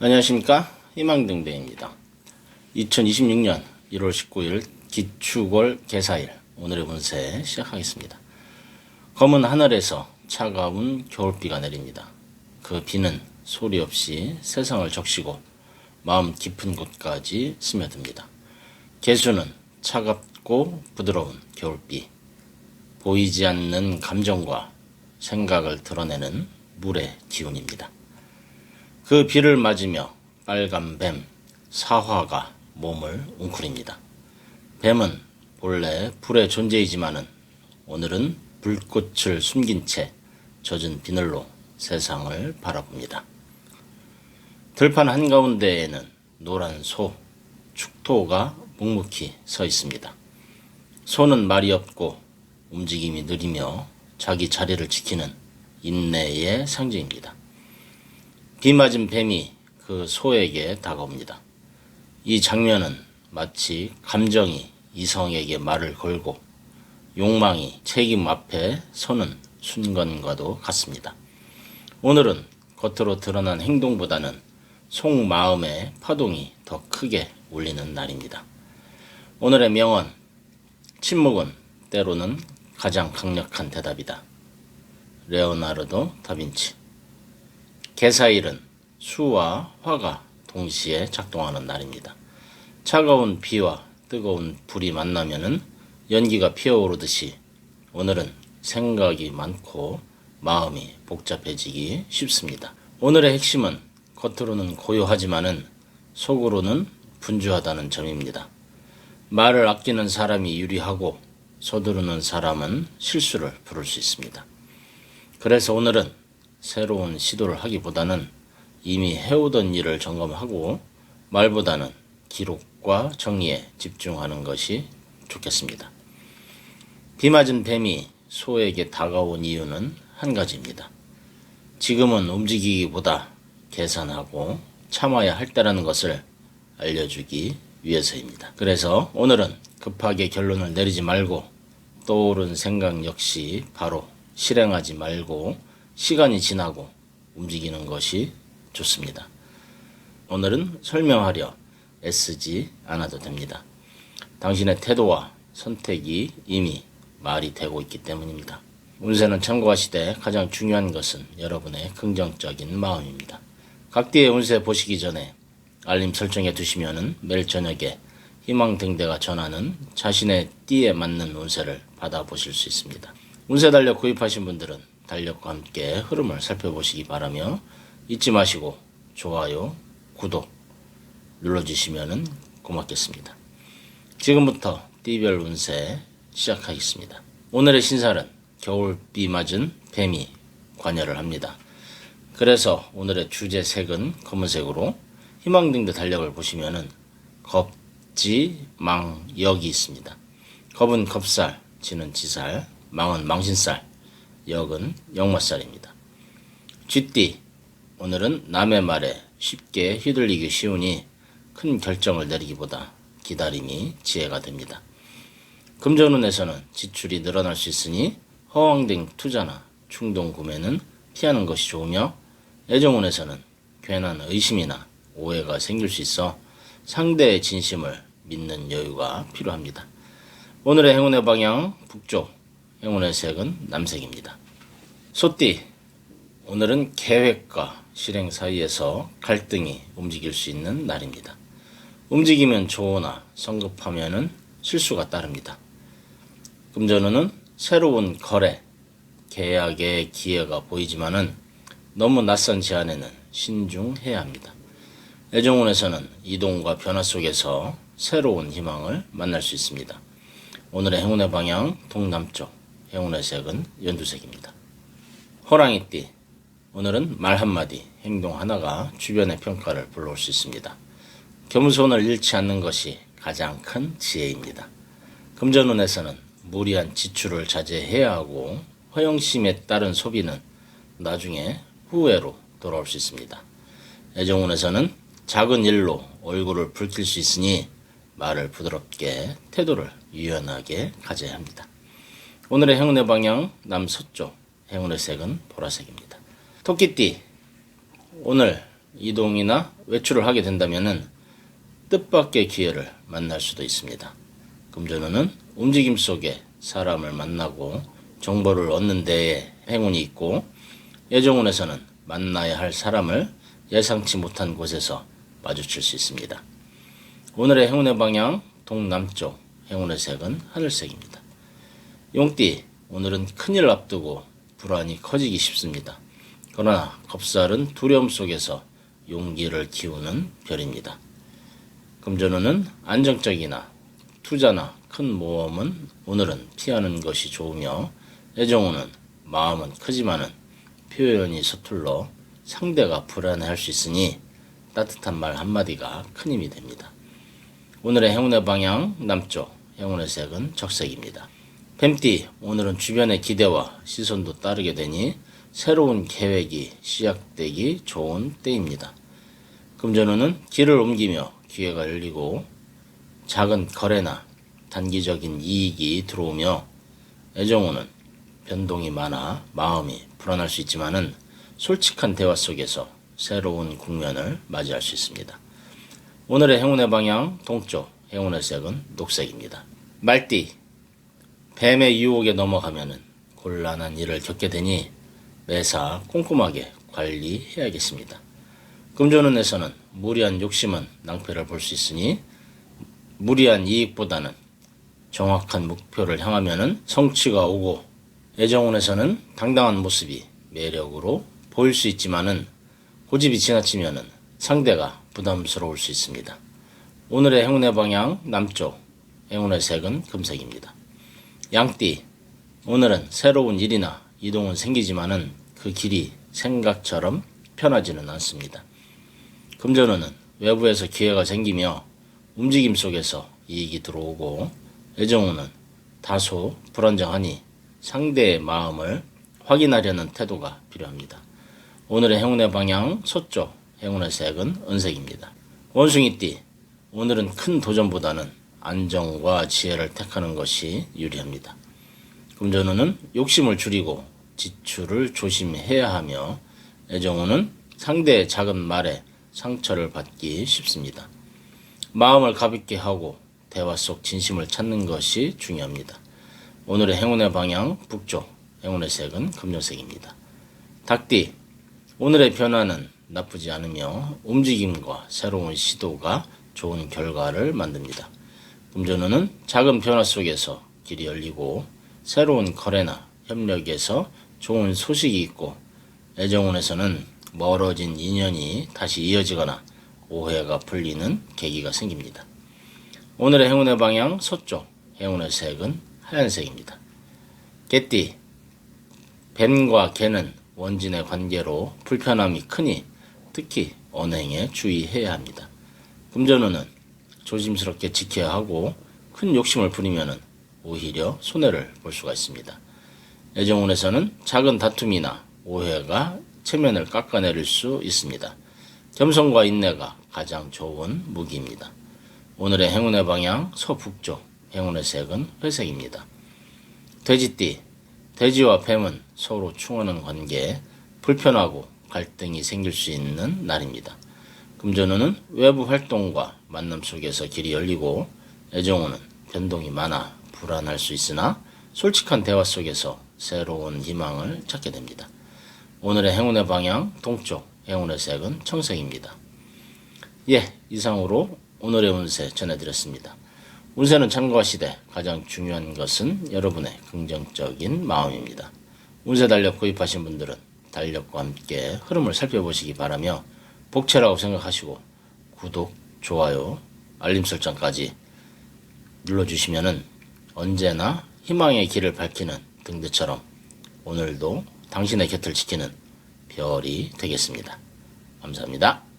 안녕하십니까, 희망등대입니다. 2026년 1월 19일 기축월 개사일, 오늘의 운세 시작하겠습니다. 검은 하늘에서 차가운 겨울비가 내립니다. 그 비는 소리 없이 세상을 적시고 마음 깊은 곳까지 스며듭니다. 개수는 차갑고 부드러운 겨울비, 보이지 않는 감정과 생각을 드러내는 물의 기운입니다. 그 비를 맞으며 빨간 뱀, 사화가 몸을 웅크립니다. 뱀은 본래 불의 존재이지만은 오늘은 불꽃을 숨긴 채 젖은 비늘로 세상을 바라봅니다. 들판 한가운데에는 노란 소, 축토가 묵묵히 서 있습니다. 소는 말이 없고 움직임이 느리며 자기 자리를 지키는 인내의 상징입니다. 비 맞은 뱀이 그 소에게 다가옵니다. 이 장면은 마치 감정이 이성에게 말을 걸고 욕망이 책임 앞에 서는 순간과도 같습니다. 오늘은 겉으로 드러난 행동보다는 속마음의 파동이 더 크게 울리는 날입니다. 오늘의 명언, 침묵은 때로는 가장 강력한 대답이다. 레오나르도 다빈치. 개사일은 수와 화가 동시에 작동하는 날입니다. 차가운 비와 뜨거운 불이 만나면은 연기가 피어오르듯이 오늘은 생각이 많고 마음이 복잡해지기 쉽습니다. 오늘의 핵심은 겉으로는 고요하지만은 속으로는 분주하다는 점입니다. 말을 아끼는 사람이 유리하고 서두르는 사람은 실수를 부를 수 있습니다. 그래서 오늘은 새로운 시도를 하기보다는 이미 해오던 일을 점검하고 말보다는 기록과 정리에 집중하는 것이 좋겠습니다. 비 맞은 뱀이 소에게 다가온 이유는 한 가지입니다. 지금은 움직이기보다 계산하고 참아야 할 때라는 것을 알려주기 위해서입니다. 그래서 오늘은 급하게 결론을 내리지 말고 떠오른 생각 역시 바로 실행하지 말고 시간이 지나고 움직이는 것이 좋습니다. 오늘은 설명하려 애쓰지 않아도 됩니다. 당신의 태도와 선택이 이미 말이 되고 있기 때문입니다. 운세는 참고하시되 가장 중요한 것은 여러분의 긍정적인 마음입니다. 각디의 운세 보시기 전에 알림 설정해 두시면 매일 저녁에 희망등대가 전하는 자신의 띠에 맞는 운세를 받아보실 수 있습니다. 운세 달력 구입하신 분들은 달력과 함께 흐름을 살펴보시기 바라며 잊지 마시고 좋아요, 구독 눌러주시면 고맙겠습니다. 지금부터 띠별 운세 시작하겠습니다. 오늘의 신살은 겨울비 맞은 뱀이 관여를 합니다. 그래서 오늘의 주제색은 검은색으로 희망등대 달력을 보시면은 겁지, 망, 역이 있습니다. 겁은 겁살, 지는 지살, 망은 망신살, 역은 역마살입니다. 쥐띠, 오늘은 남의 말에 쉽게 휘둘리기 쉬우니 큰 결정을 내리기보다 기다림이 지혜가 됩니다. 금전운에서는 지출이 늘어날 수 있으니 허황된 투자나 충동 구매는 피하는 것이 좋으며 애정운에서는 괜한 의심이나 오해가 생길 수 있어 상대의 진심을 믿는 여유가 필요합니다. 오늘의 행운의 방향 북쪽, 행운의 색은 남색입니다. 소띠, 오늘은 계획과 실행 사이에서 갈등이 움직일 수 있는 날입니다. 움직이면 좋으나 성급하면 실수가 따릅니다. 금전운은 새로운 거래, 계약의 기회가 보이지만은 너무 낯선 제안에는 신중해야 합니다. 애정운에서는 이동과 변화 속에서 새로운 희망을 만날 수 있습니다. 오늘의 행운의 방향 동남쪽, 행운의 색은 연두색입니다. 호랑이띠, 오늘은 말 한마디, 행동 하나가 주변의 평가를 불러올 수 있습니다. 겸손을 잃지 않는 것이 가장 큰 지혜입니다. 금전운에서는 무리한 지출을 자제해야 하고 허영심에 따른 소비는 나중에 후회로 돌아올 수 있습니다. 애정운에서는 작은 일로 얼굴을 붉힐 수 있으니 말을 부드럽게, 태도를 유연하게 가져야 합니다. 오늘의 행운의 방향 남서쪽, 행운의 색은 보라색입니다. 토끼띠, 오늘 이동이나 외출을 하게 된다면은 뜻밖의 기회를 만날 수도 있습니다. 금전운은 움직임 속에 사람을 만나고 정보를 얻는 데에 행운이 있고, 애정운에서는 만나야 할 사람을 예상치 못한 곳에서 마주칠 수 있습니다. 오늘의 행운의 방향 동남쪽, 행운의 색은 하늘색입니다. 용띠, 오늘은 큰일 앞두고 불안이 커지기 쉽습니다. 그러나 겁살은 두려움 속에서 용기를 키우는 별입니다. 금전운은 안정적이나 투자나 큰 모험은 오늘은 피하는 것이 좋으며, 애정운은 마음은 크지만은 표현이 서툴러 상대가 불안해할 수 있으니 따뜻한 말 한마디가 큰 힘이 됩니다. 오늘의 행운의 방향 남쪽, 행운의 색은 적색입니다. 뱀띠, 오늘은 주변의 기대와 시선도 따르게 되니 새로운 계획이 시작되기 좋은 때입니다. 금전운은 길을 옮기며 기회가 열리고 작은 거래나 단기적인 이익이 들어오며, 애정운은 변동이 많아 마음이 불안할 수 있지만은 솔직한 대화 속에서 새로운 국면을 맞이할 수 있습니다. 오늘의 행운의 방향 동쪽, 행운의 색은 녹색입니다. 말띠, 뱀의 유혹에 넘어가면은 곤란한 일을 겪게 되니 매사 꼼꼼하게 관리해야겠습니다. 금전운에서는 무리한 욕심은 낭패를 볼 수 있으니 무리한 이익보다는 정확한 목표를 향하면은 성취가 오고, 애정운에서는 당당한 모습이 매력으로 보일 수 있지만은 고집이 지나치면은 상대가 부담스러울 수 있습니다. 오늘의 행운의 방향 남쪽, 행운의 색은 금색입니다. 양띠, 오늘은 새로운 일이나 이동은 생기지만은 그 길이 생각처럼 편하지는 않습니다. 금전운은 외부에서 기회가 생기며 움직임 속에서 이익이 들어오고, 애정운은 다소 불안정하니 상대의 마음을 확인하려는 태도가 필요합니다. 오늘의 행운의 방향 서쪽, 행운의 색은 은색입니다. 원숭이띠, 오늘은 큰 도전보다는 안정과 지혜를 택하는 것이 유리합니다. 금전운은 욕심을 줄이고 지출을 조심해야 하며, 애정운은 상대의 작은 말에 상처를 받기 쉽습니다. 마음을 가볍게 하고 대화 속 진심을 찾는 것이 중요합니다. 오늘의 행운의 방향 북쪽, 행운의 색은 금연색입니다. 닭띠, 오늘의 변화는 나쁘지 않으며 움직임과 새로운 시도가 좋은 결과를 만듭니다. 금전운은 작은 변화 속에서 길이 열리고 새로운 거래나 협력에서 좋은 소식이 있고, 애정운에서는 멀어진 인연이 다시 이어지거나 오해가 풀리는 계기가 생깁니다. 오늘의 행운의 방향 서쪽, 행운의 색은 하얀색입니다. 개띠, 뱀과 개는 원진의 관계로 불편함이 크니 특히 언행에 주의해야 합니다. 금전운은 조심스럽게 지켜야 하고 큰 욕심을 부리면 오히려 손해를 볼 수가 있습니다. 애정운에서는 작은 다툼이나 오해가 체면을 깎아내릴 수 있습니다. 겸손과 인내가 가장 좋은 무기입니다. 오늘의 행운의 방향 서북쪽, 행운의 색은 회색입니다. 돼지띠, 돼지와 뱀은 서로 충원하는 관계에 불편하고 갈등이 생길 수 있는 날입니다. 금전운은 외부 활동과 만남 속에서 길이 열리고, 애정운은 변동이 많아 불안할 수 있으나 솔직한 대화 속에서 새로운 희망을 찾게 됩니다. 오늘의 행운의 방향 동쪽, 행운의 색은 청색입니다. 이상으로 오늘의 운세 전해드렸습니다. 운세는 참고하시되 가장 중요한 것은 여러분의 긍정적인 마음입니다. 운세 달력 구입하신 분들은 달력과 함께 흐름을 살펴보시기 바라며, 복채라고 생각하시고 구독, 좋아요, 알림 설정까지 눌러주시면 언제나 희망의 길을 밝히는 등대처럼 오늘도 당신의 곁을 지키는 별이 되겠습니다. 감사합니다.